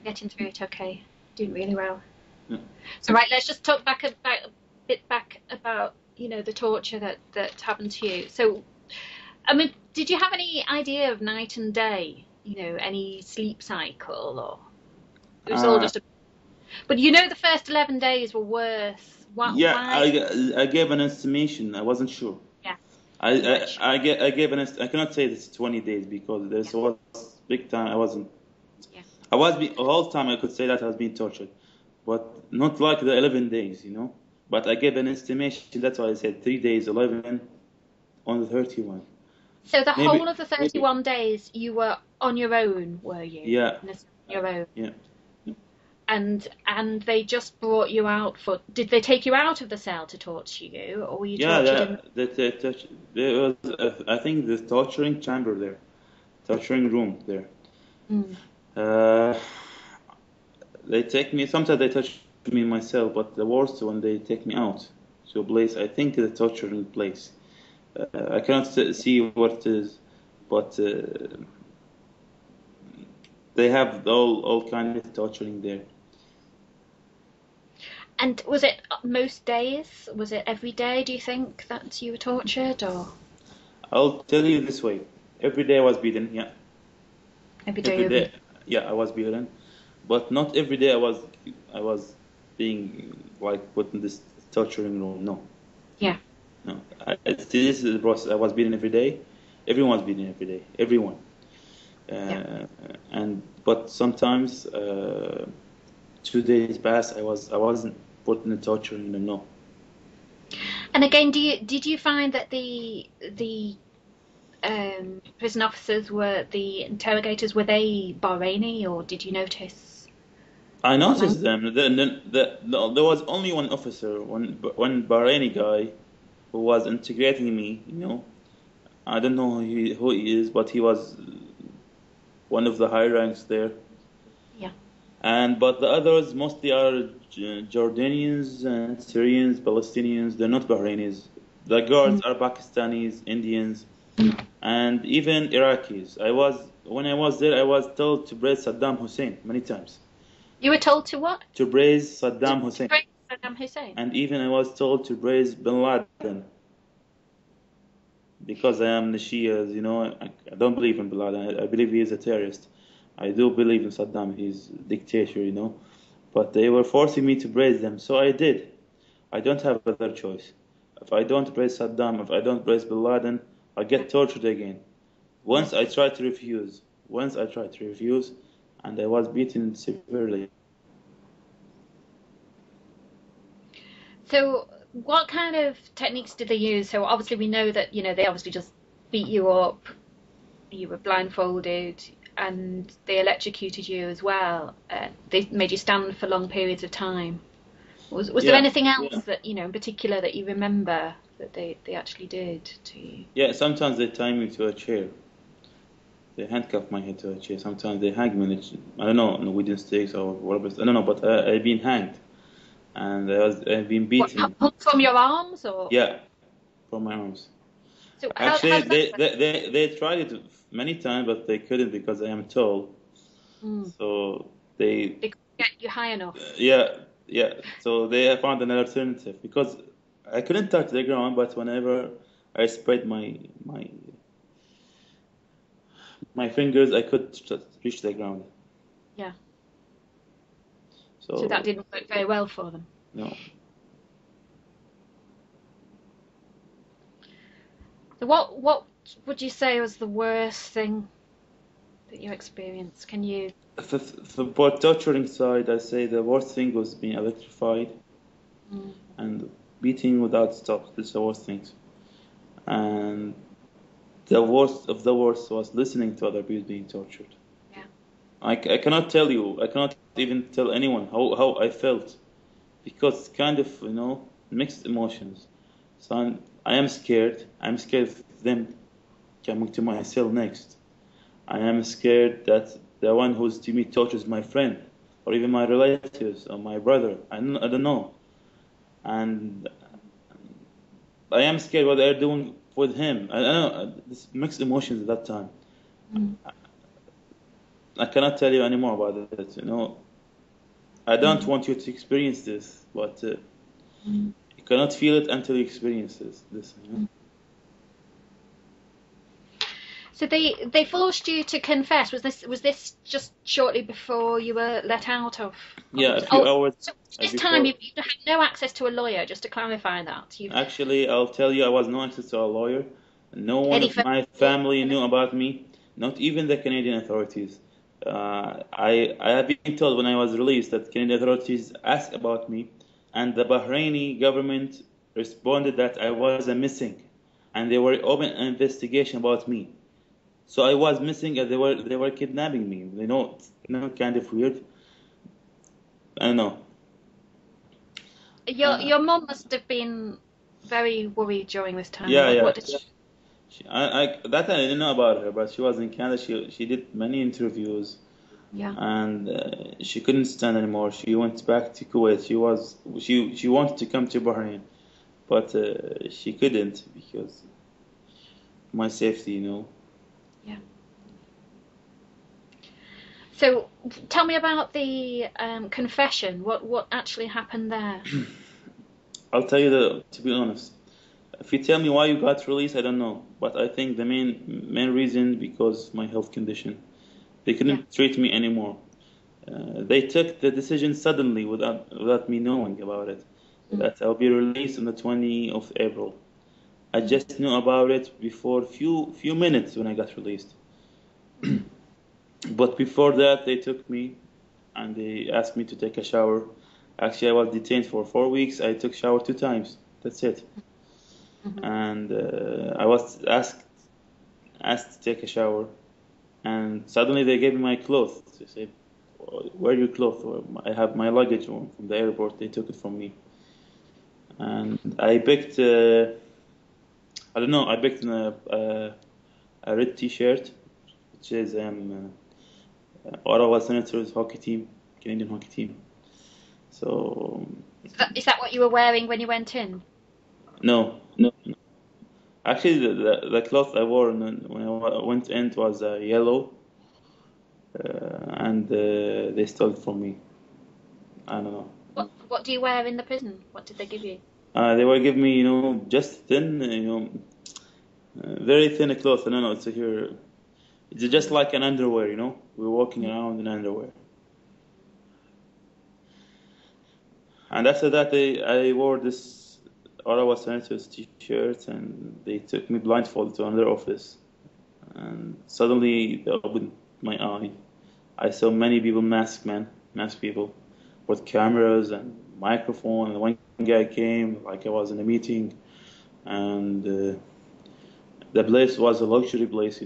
Getting through it, okay. Doing really well. Yeah. So right, let's just talk back about a bit back about the torture that happened to you. So I mean, did you have any idea of night and day? Any sleep cycle, or it was all Uh, just a. But the first 11 days were worse. Why? yeah, Why? I gave an estimation. I wasn't sure. Yeah, I you weren't sure. I gave I cannot say it's 20 days because Yeah, this was big time. I wasn't. yeah, The whole time I could say that I was being tortured, but not like the 11 days, But I gave an estimation. That's why I said 3 days, 11 on the 31. So the whole Maybe, of the 31 days you were on your own, were you? yeah, On your own. yeah, And they just brought you out for. Did they take you out of the cell to torture you, or were you yeah. tortured in? There was, I think, the torturing chamber there, torturing room there. Mm, Uh, they take me. Sometimes they touch me myself, but the worst when they take me out to a place. I think the torturing place. I cannot see what it is, but they have all kind of torturing there. And was it most days? Was it every day, do you think, that you were tortured, or I'll tell you this way: every day I was beaten. Yeah, every day every you were day. Yeah, I was beaten, but not every day I was being like put in this torturing room. No, Yeah, no. This is the process. I was beaten every day. Everyone was beaten every day. Everyone. yeah. Uh, and but sometimes 2 days pass. I wasn't put in the torturing room. No. And again, did you find that the prison officers were the interrogators? Were they Bahraini, or did you notice I what noticed language? them. There was only one officer, one Bahraini guy, who was integrating me. I don't know who he is, but he was one of the high ranks there. Yeah. And but the others mostly are Jordanians and Syrians, Palestinians. They're not Bahrainis. The guards Mm. are Pakistanis, Indians, and even Iraqis. When I was there, I was told to praise Saddam Hussein many times. You were told to what? To praise To, Saddam to Hussein. praise Saddam Hussein. And even I was told to praise Bin Laden because I am the Shias. I don't believe in Bin Laden. I believe he is a terrorist. I do believe in Saddam. He's a dictator. But they were forcing me to praise them, so I did. I don't have other choice. If I don't praise Saddam, if I don't praise Bin Laden, I get tortured again. Yeah. Once I tried to refuse. Once I tried to refuse, and I was beaten severely. So, what kind of techniques did they use? So, obviously, we know that they obviously just beat you up. You were blindfolded, and they electrocuted you as well. They made you stand for long periods of time. Was there Yeah, anything else that in particular that you remember that they actually did to you? yeah. Sometimes they tie me to a chair. They handcuff my head to a chair. Sometimes they hang me. I don't know, on the wooden stakes or whatever. I don't know, but I've been hanged and I've been What, beaten. hung from your arms, or Yeah, from my arms. so? How Actually, does that they tried it many times, but they couldn't because I am tall. work? So they, They couldn't get you high enough. yeah, yeah. So they found an alternative because I couldn't touch the ground, but whenever I spread my fingers, I could reach the ground. Yeah. So that So didn't work very well for them. no. So what would you say was the worst thing that you experienced? Can you? For torturing side, I say the worst thing was being electrified Mm, and beating without stop. This is the worst things. And the worst of the worst was listening to other people being tortured. yeah. I cannot tell you. I cannot even tell anyone how I felt because it's kind of mixed emotions. So I am scared. I'm scared of them coming to my cell next. I am scared that the one who's to me tortures my friend or even my relatives or my brother. I don't know. And I am scared what they're doing with him. I don't know. This mixed emotions at that time. Mm. I cannot tell you any more about it. You know, I don't Mm. want you to experience this, but Mm. you cannot feel it until you experience this, you know? So they forced you to confess. Was this just shortly before you were let out of the Yeah, a prison? few Oh, hours so this time before. you had no access to a lawyer. Just to clarify that, you've Actually, I'll tell you, I was no access to a lawyer. No one any of phone my calls, family knew anything? about me, not even the Canadian authorities. I had been told when I was released that Canadian authorities asked about me, and the Bahraini government responded that I was a missing, and they were open an investigation about me. So I was missing, and they were kidnapping me. Kind of weird. I don't know. Your Uh, your mum must have been very worried during this time. And yeah, yeah. what did she? That I didn't know about her, but she was in Canada. She did many interviews, Yeah. and she couldn't stand anymore. She went back to Kuwait. She wanted to come to Bahrain, but she couldn't because my safety, you know. Yeah. So tell me about the confession. What actually happened there? I'll tell you to be honest. If you tell me why you got released, I don't know. But I think the main reason because my health condition. They Yeah. couldn't treat me anymore. They took the decision suddenly without me knowing about it. Mm. That I'll be released on the 20th of April. I Mm. just knew about it before few minutes when I got released. Mm. But before that, they took me and they asked me to take a shower. Actually, I was detained for 4 weeks. I took shower 2 times. That's it. Mhm. And I was asked to take a shower, and suddenly they gave me my clothes. They said, "Where are your clothes?" I have my luggage from the airport. They took it from me, and I picked. I don't know. I picked a red T-shirt, which is Ottawa Senators hockey team, Canadian hockey team. So Is that what you were wearing when you went in? no, no. Actually, the cloth I wore when I went in was yellow, and they stole it from me. I don't know. What do you wear in the prison? What did they give you? They were giving me, just thin, very thin clothes. No, no, it's here. It's just Mm. like an underwear, We're walking Mm. around in underwear. And after that, I wore this Ottawa Senators t-shirt, and they took me blindfolded to another office. And suddenly, they opened my eye. I saw many people masked people, with cameras and microphone. And one guy came like I was in a meeting, and the place was a luxury place,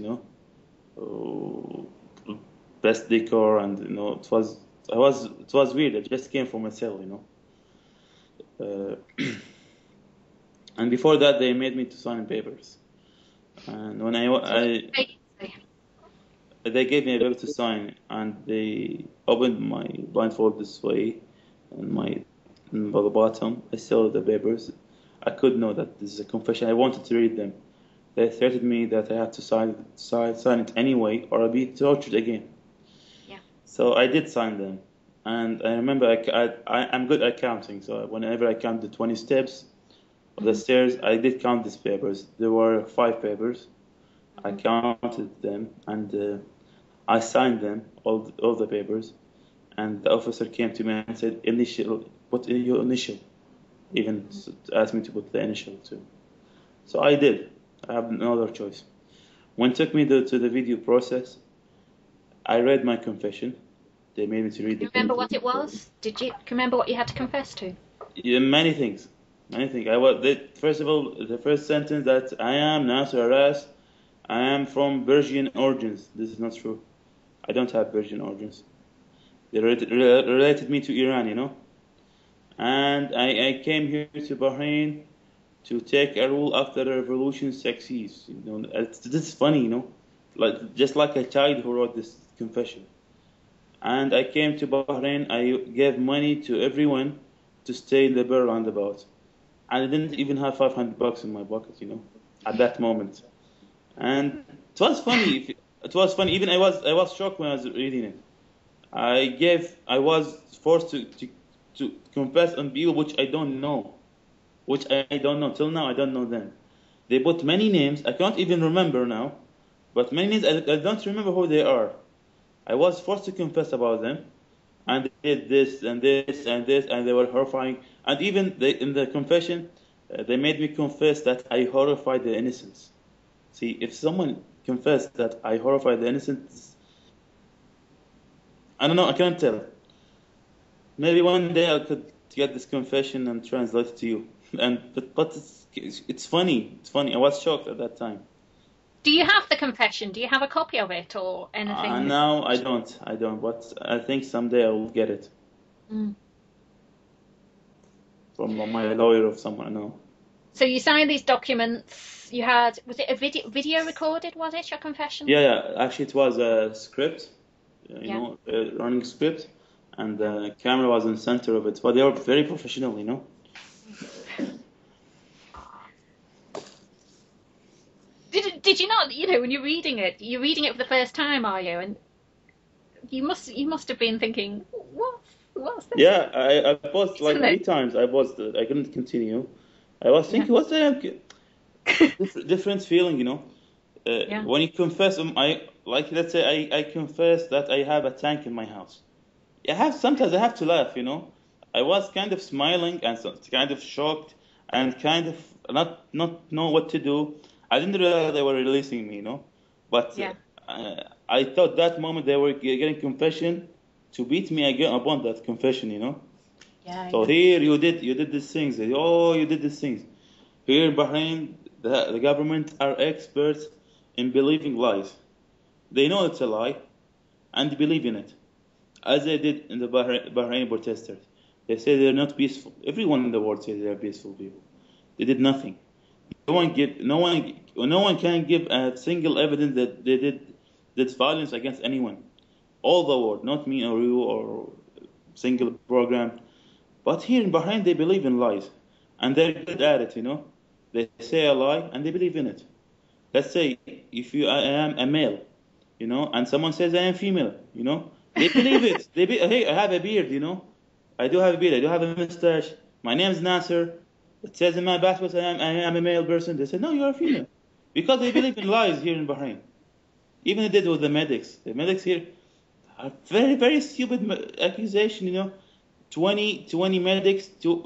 best decor, and it was weird. I just came from a cell, uh, and before that they made me to sign papers, and when So what I did they say? they gave me a paper to sign, and they opened my blindfold this way, and by the bottom I saw the papers. I could know that this is a confession. I wanted to read them. They threatened me that I had to sign it anyway, or I'll be tortured again. Yeah. So I did sign them, and I remember I'm good at counting. So whenever I count the 20 steps of the Mhm. stairs, I did count these papers. There were 5 papers. I Mhm. counted them, and I signed them, all the papers. And the officer came to me and said, "Initial, put in your initial." Even Mhm. asked me to put the initial too. So I did. I have no other choice. When took me to the video process, I read my confession. They made me to read Can the you remember confession. what it was? Can you remember what you had to confess to? Yeah, many things. Many things. First of all, the first sentence that I am Naser Al-Rass. I am from Persian origins. This is not true. I don't have Persian origins. They related me to Iran, And I came here to Bahrain to take a rule after the revolution succeeds. This is funny, like just like a child who wrote this confession. And I came to Bahrain. I gave money to everyone to stay in the Bur roundabout. And I didn't even have $500 in my pocket, at that moment. And it was funny. it was funny. Even I was shocked when I was reading it. I was forced to confess on people which I don't know, till now. I don't know them. They put many names. I can't even remember now, but many names I don't remember who they are. I was forced to confess about them, and they did this and this and this, and they were horrifying. And even in the confession, they made me confess that I horrified the innocents. See, if someone confessed that I horrified the innocents, I don't know. I can't tell. Maybe one day I could get this confession and translate it to you. But it's funny. It's funny. I was shocked at that time. Do you have the confession? Do you have a copy of it or anything? Now I don't. I don't. But I think someday I will get it Mm. from my lawyer or someone I know. So you signed these documents. You had, was it a video recorded? Was it your confession? Yeah. Actually, it was a script. Yeah. A running script, and the camera was in the center of it. But they were very professional. Did you not? When you're reading it for the first time, are you? And you must have been thinking, what's this? Yeah, I paused like Isn't it? 3 times. I paused. I couldn't continue. I was thinking, what's the different feeling. Yeah. When you confess, let's say I confess that I have a tank in my house. Sometimes I have to laugh. I was kind of smiling and kind of shocked and kind of not know what to do. I didn't realize they were releasing me. But Yeah. I thought that moment they were getting confession to beat me again upon that confession. Yeah. So here you did these things. Oh, you did these things. Here in Bahrain, the government are experts in believing lies. They know it's a lie, and they believe in it, as they did in the Bahraini protesters. They say they're not peaceful. Everyone in the world says they're peaceful people. They did nothing. No one can give a single evidence that they did violence against anyone. All the world, not me or you or single program. But here in Bahrain, they believe in lies, and they're good at it. They say a lie and they believe in it. Let's say I am a male, and someone says I am female, they believe it. Hey, I have a beard, I do have a beard. I do have a mustache. My name is Naser. It says in my passport I am a male person. They say no, you're a female, because they believe in lies here in Bahrain. Even they did with the medics. The medics here are very very stupid accusation. 20 medics to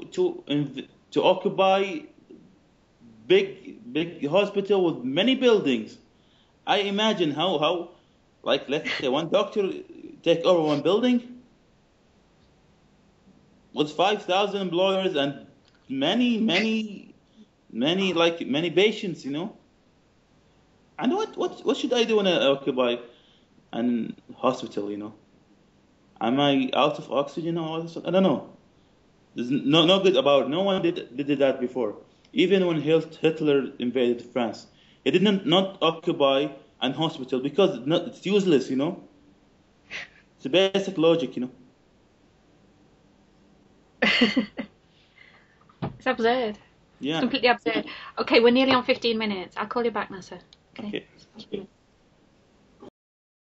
occupy big hospital with many buildings. I imagine how let's say one doctor take over one building with 5,000 employers and many patients. And what should I do when I occupy an hospital? Am I out of oxygen or all this? I don't know. There's no good about it. No one did that before. Even when Hitler invaded France, he did not occupy an hospital because it's useless. It's a basic logic. It's absurd. Yeah. It's completely absurd. Okay, we're nearly on 15 minutes. I'll call you back, Nasser. Okay.